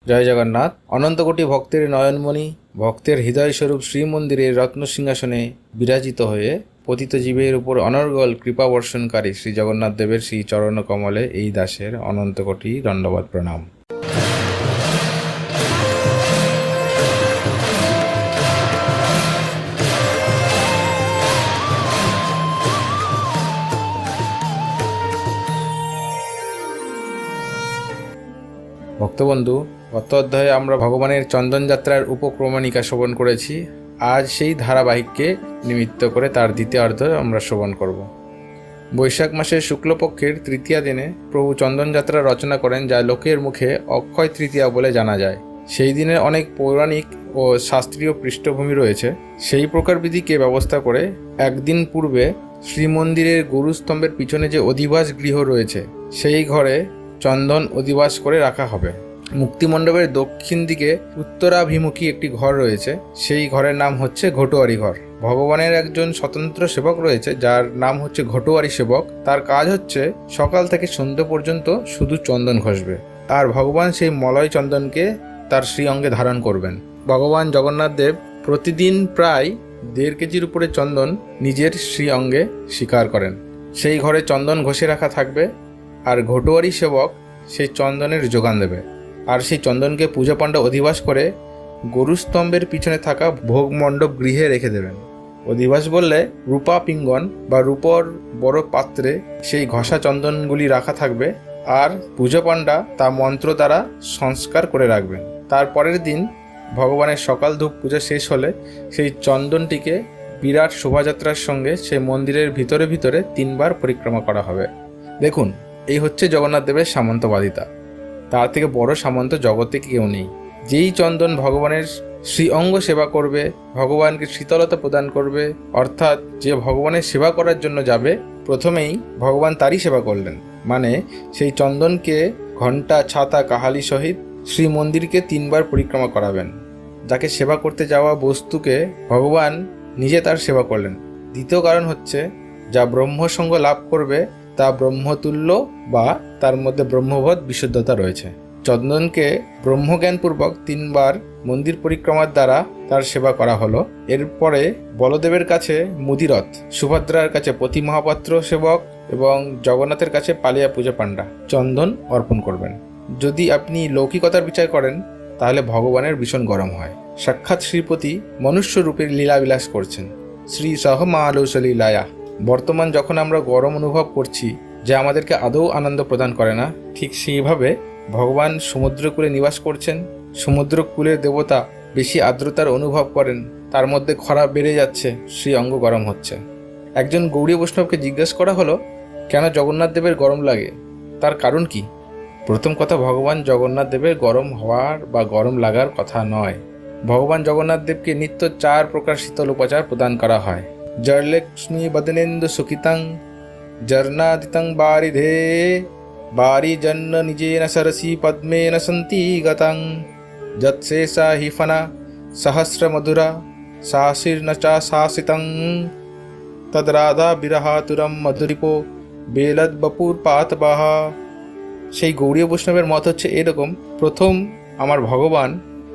জয় জগন্নাথ। অনন্ত কোটি ভক্তের নয়নমণি, ভক্তের হৃদয়স্বরূপ শ্রীমন্দিরের রত্নসিংহাসনে বিরাজিত হয়ে পতিত জীবের উপর অনর্গল কৃপা বর্ষণকারী শ্রী জগন্নাথ দেবের শ্রী চরণ কমলে এই দাসের অনন্ত কোটি দণ্ডবত প্রণাম। ভক্তবন্ধু, গত অধ্যায়ে আমরা ভগবানের চন্দনযাত্রার উপক্রমণিকা শ্রবণ করেছি। আজ সেই ধারাবাহিককে নিমিত্ত করে তার দ্বিতীয় অর্ধ আমরা শ্রবণ করব। বৈশাখ মাসের শুক্লপক্ষের তৃতীয়া দিনে প্রভু চন্দনযাত্রা রচনা করেন, যা লোকের মুখে অক্ষয় তৃতীয়া বলে জানা যায়। সেই দিনের অনেক পৌরাণিক ও শাস্ত্রীয় পৃষ্ঠভূমি রয়েছে। সেই প্রকারবিধিকে ব্যবস্থা করে একদিন পূর্বে শ্রীমন্দিরের গুরুস্তম্ভের পিছনে যে অধিবাস গৃহ রয়েছে, সেই ঘরে চন্দন অধিবাস করে রাখা হবে। মুক্তিমণ্ডপের দক্ষিণ দিকে উত্তরাভিমুখী একটি ঘর রয়েছে, সেই ঘরের নাম হচ্ছে ঘটুয়ারি ঘর। ভগবানের একজন স্বতন্ত্র সেবক রয়েছে, যার নাম হচ্ছে ঘটুয়ারি সেবক। তার কাজ হচ্ছে সকাল থেকে সন্ধ্যে পর্যন্ত শুধু চন্দন ঘষবে, আর ভগবান সেই মলয় চন্দনকে তার শ্রী অঙ্গে ধারণ করবেন। ভগবান জগন্নাথ দেব প্রতিদিন প্রায় 1.5 কেজির উপরে চন্দন নিজের শ্রী অঙ্গে স্বীকার করেন। সেই ঘরে চন্দন ঘষে রাখা থাকবে, আর ঘটুয়ারি সেবক সেই চন্দনের যোগান দেবে। আর সেই চন্দনকে পূজা পাণ্ডা অধিবাস করে গরুস্তম্ভের পিছনে থাকা ভোগমণ্ডপ গৃহে রেখে দেবেন। অধিবাস বললে রূপা পিঙ্গন বা রূপর বড় পাত্রে সেই ঘষা চন্দনগুলি রাখা থাকবে, আর পূজা পাণ্ডা তা মন্ত্র দ্বারা সংস্কার করে রাখবেন। তারপরের দিন ভগবানের সকাল ধূপ পূজা শেষ হলে সেই চন্দনটিকে বিরাট শোভাযাত্রার সঙ্গে সেই মন্দিরের ভিতরে ভিতরে 3 বার পরিক্রমা করা হবে। দেখুন, এই হচ্ছে জগন্নাথ দেবের সামন্তবাদিতা। তার থেকে বড় সামন্ত জগতে কেউ নেই। যেই চন্দন ভগবানের শ্রী অঙ্গ সেবা করবে, ভগবানকে শীতলতা প্রদান করবে, অর্থাৎ যে ভগবানের সেবা করার জন্য যাবে, প্রথমেই ভগবান তারই সেবা করলেন। মানে সেই চন্দনকে ঘণ্টা, ছাতা, কাহালি সহিত শ্রী মন্দিরকে 3 বার পরিক্রমা করাবেন। যাকে সেবা করতে যাওয়া বস্তুকে ভগবান নিজে তার সেবা করলেন। দ্বিতীয় কারণ হচ্ছে, যা ব্রহ্মসঙ্গ লাভ করবে তা ব্রহ্মতুল্য বা তার মধ্যে ব্রহ্মবৎ বিশুদ্ধতা রয়েছে। চন্দনকে ব্রহ্মজ্ঞানপূর্বক 3 বার মন্দির পরিক্রমার দ্বারা তার সেবা করা হলো। এরপরে বলদেবের কাছে মুদিরথ, সুভদ্রার কাছে পতি মহাপাত্র সেবক এবং জগন্নাথের কাছে পালিয়া পূজা পাণ্ডা চন্দন অর্পণ করবেন। যদি আপনি লৌকিকতার বিচার করেন, তাহলে ভগবানের ভীষণ গরম হয়। সাক্ষাৎ শ্রীপতি মনুষ্য রূপের লীলাবিলাস করছেন, শ্রী সহ মালৌসলীলায়া। বর্তমান যখন আমরা গরম অনুভব করছি, যা আমাদেরকে আদৌ আনন্দ প্রদান করে না, ঠিক সেইভাবে ভগবান সমুদ্রকূলে নিবাস করছেন। সমুদ্রকূলের দেবতা বেশি আর্দ্রতার অনুভব করেন, তার মধ্যে খরা বেড়ে যাচ্ছে, শ্রী অঙ্গ গরম হচ্ছে। একজন গৌড়ী বৈষ্ণবকে জিজ্ঞেস করা হলো, কেন জগন্নাথ দেবের গরম লাগে, তার কারণ কি? প্রথম কথা, ভগবান জগন্নাথ দেবের গরম হওয়ার বা গরম লাগার কথা নয়। ভগবান জগন্নাথ দেবকে নিত্য 4 প্রকার শীতল উপচার প্রদান করা হয়। জরলক্ষ্মী বদনেন্দু সুখিতং জর্নাদিতং বারিধে বারিজন্ন নিজেন সরসি পদ্মেন সন্তি গতং যৎসেষা হি ফনা সহস্র মধুরা শাসির্ন চা শাসিতং তদ্রাধা বিরহাতুরম মধুরিপো বেলদ বপুর পাতবাহা। সেই গৌড়ীয় বৈষ্ণবের মত হচ্ছে এরকম, প্রথম আমার ভগবান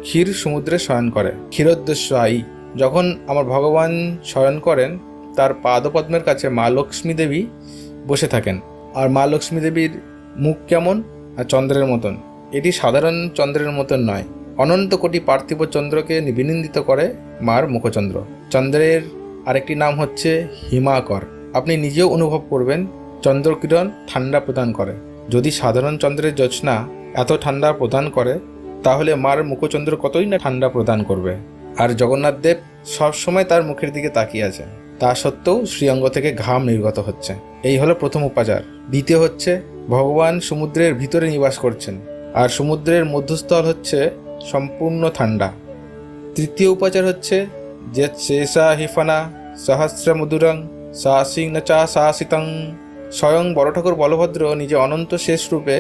ক্ষীর সমুদ্রে শয়ন করে, ক্ষীরোদ্দেশ্যায়ী। যখন আমার ভগবান শয়ন করেন, তার পাদপদ্মের কাছে মা লক্ষ্মী দেবী বসে থাকেন। আর মা লক্ষ্মী দেবীর মুখ কেমন? আর চন্দ্রের মতন। এটি সাধারণ চন্দ্রের মতন নয়, অনন্ত কোটি পার্থিব চন্দ্রকে বিনিন্দিত করে মার মুখচন্দ্র। চন্দ্রের আরেকটি নাম হচ্ছে হিমাকর। আপনি নিজেও অনুভব করবেন চন্দ্রকিরণ ঠান্ডা প্রদান করে। যদি সাধারণ চন্দ্রের জ্যোৎস্না এত ঠান্ডা প্রদান করে, তাহলে মার মুখচন্দ্র কতই না ঠান্ডা প্রদান করবে। আর জগন্নাথ দেব সবসময় তার মুখের দিকে তাকিয়ে আছেন, তা সত্ত্বেও শ্রীঅঙ্গ থেকে ঘাম নির্গত হচ্ছে। এই হলো প্রথম উপাচার। দ্বিতীয় হচ্ছে, ভগবান সমুদ্রের ভিতরে নিবাস করছেন, আর সমুদ্রের মধ্যস্থল হচ্ছে সম্পূর্ণ ঠান্ডা। তৃতীয় উপাচার হচ্ছে, যে শেষা হিফানা সহস্র মধুরং শাসিং ন চা শাসিতং। স্বয়ং বড় ঠাকুর বলভদ্র নিজে অনন্ত শেষ রূপে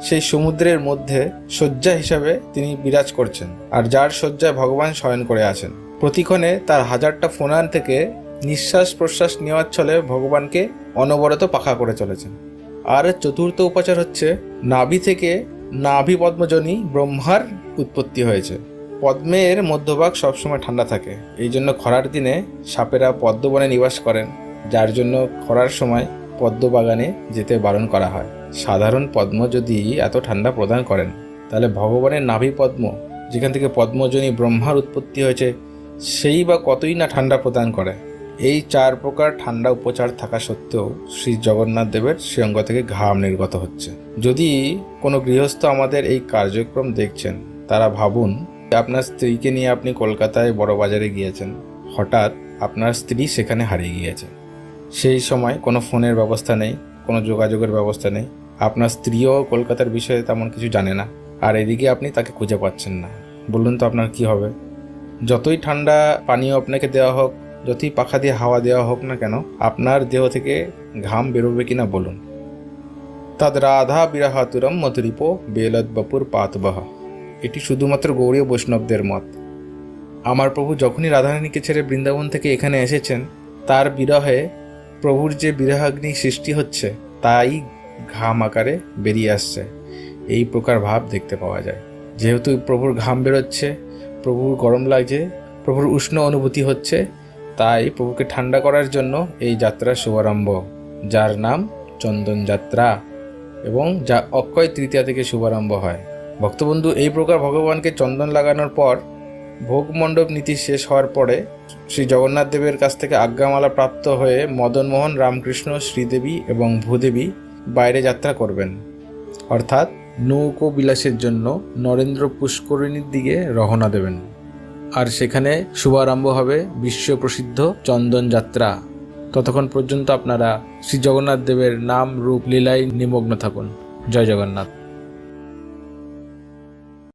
সেই সমুদ্রের মধ্যে শয্যা হিসাবে তিনি বিরাজ করছেন, আর যার শয্যায় ভগবান শয়ন করে আছেন। প্রতিক্ষণে তার 1000টা ফোনার থেকে নিঃশ্বাস প্রশ্বাস নেওয়ার ছলে ভগবানকে অনবরত পাখা করে চলেছেন। আর চতুর্থ উপাচার হচ্ছে, নাভি থেকে নাভি পদ্মজনী ব্রহ্মার উৎপত্তি হয়েছে। পদ্মের মধ্যভাগ সবসময় ঠান্ডা থাকে, এই জন্য খরার দিনে সাপেরা পদ্মবনে নিবাস করেন, যার জন্য খরার সময় পদ্ম বাগানে যেতে বারণ করা হয়। সাধারণ পদ্ম যদি এত ঠান্ডা প্রদান করেন, তাহলে ভগবানের নাভি পদ্ম, যেখান থেকে পদ্মজনী ব্রহ্মার উৎপত্তি হয়েছে, সেই বা কতই না ঠান্ডা প্রদান করে। এই 4 প্রকার ঠান্ডা উপচার থাকা সত্ত্বেও শ্রী জগন্নাথ দেবের শ্রীঅঙ্গ থেকে ঘাম নির্গত হচ্ছে। যদি কোনো গৃহস্থ আমাদের এই কার্যক্রম দেখছেন, তারা ভাবুন আপনার স্ত্রীকে নিয়ে আপনি কলকাতায় বড় বাজারে গিয়েছেন, হঠাৎ আপনার স্ত্রী সেখানে হারিয়ে গিয়েছে। সেই সময় কোনো ফোনের ব্যবস্থা নেই, কোনো যোগাযোগের ব্যবস্থা নেই, আপনার স্ত্রীও কলকাতার বিষয়ে তেমন কিছু জানে না, আর এদিকে আপনি তাকে খুঁজে পাচ্ছেন না। বলুন তো আপনার কি হবে? যতই ঠান্ডা পানীয় আপনাকে দেওয়া হোক, যতই পাখা দিয়ে হাওয়া দেওয়া হোক না কেন, আপনার দেহ থেকে ঘাম বেরোবে কিনা বলুন? তদ রাধা বিরাহাতুরম মধুরিপ বেলদ্বপুর পাতবহ, এটি শুধুমাত্র গৌড়ীয় বৈষ্ণবদের মত। আমার প্রভু যখনই রাধারানীকে ছেড়ে বৃন্দাবন থেকে এখানে এসেছেন, তার বিরহে প্রভুর যে বিরহাগ্নি সৃষ্টি হচ্ছে, তাই ঘাম আকারে বেরিয়ে আসছে। এই প্রকার ভাব দেখতে পাওয়া যায়। যেহেতু প্রভুর ঘাম বেরোচ্ছে, প্রভুর গরম লাগছে, প্রভুর উষ্ণ অনুভূতি হচ্ছে, তাই প্রভুকে ঠান্ডা করার জন্য এই যাত্রার শুভারম্ভ, যার নাম চন্দন যাত্রা, এবং যা অক্ষয় তৃতীয়া থেকে শুভারম্ভ হয়। ভক্তবন্ধু, এই প্রকার ভগবানকে চন্দন লাগানোর পর, ভোগ মণ্ডপ নীতি শেষ হওয়ার পরে শ্রী জগন্নাথ দেবের কাছ থেকে আজ্ঞামালা প্রাপ্ত হয়ে মদনমোহন, রামকৃষ্ণ, শ্রীদেবী এবং ভূদেবী বাইরে যাত্রা করবেন, অর্থাৎ নৌকো বিলাসের জন্য নরেন্দ্র পুষ্করিণীর দিকে রওনা দেবেন। আর সেখানে শুভারম্ভ হবে বিশ্ব প্রসিদ্ধ চন্দন যাত্রা। ততক্ষণ পর্যন্ত আপনারা শ্রী জগন্নাথ দেবের নাম, রূপ, লীলায় নিমগ্ন থাকুন। জয় জগন্নাথ।